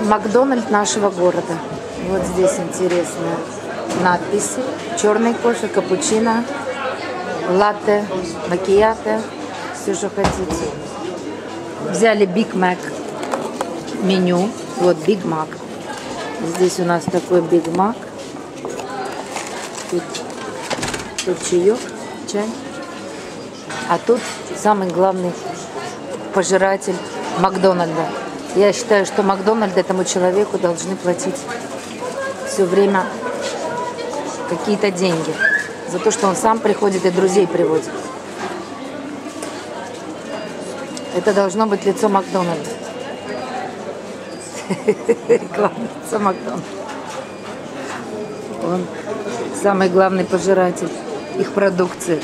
Макдональд нашего города. Вот здесь интересные надписи. Черный кофе, капучино, латте, макиато, все, что хотите. Взяли Биг Мак меню. Вот Биг Мак. Здесь у нас такой Биг Мак. Тут чаек, чай. А тут самый главный пожиратель Макдональда. Я считаю, что Макдональд этому человеку должны платить все время какие-то деньги за то, что он сам приходит и друзей приводит. Это должно быть лицо Макдональда. Реклама лицо Макдональда. Он самый главный пожиратель их продукции.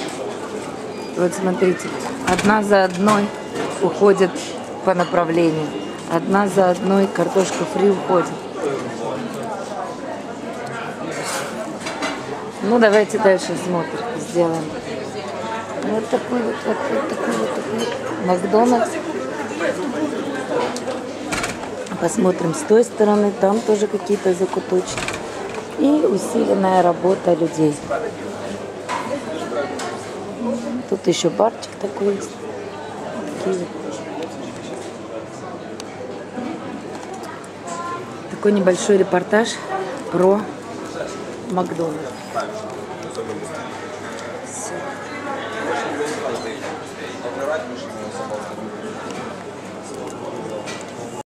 Вот смотрите, одна за одной уходят по направлению. Одна за одной картошка фри уходит. Ну, давайте дальше смотрим, сделаем. Вот такой вот Макдональдс. Посмотрим с той стороны, там тоже какие-то закуточки. И усиленная работа людей. Тут еще барчик такой есть. Такой небольшой репортаж про Макдональдс.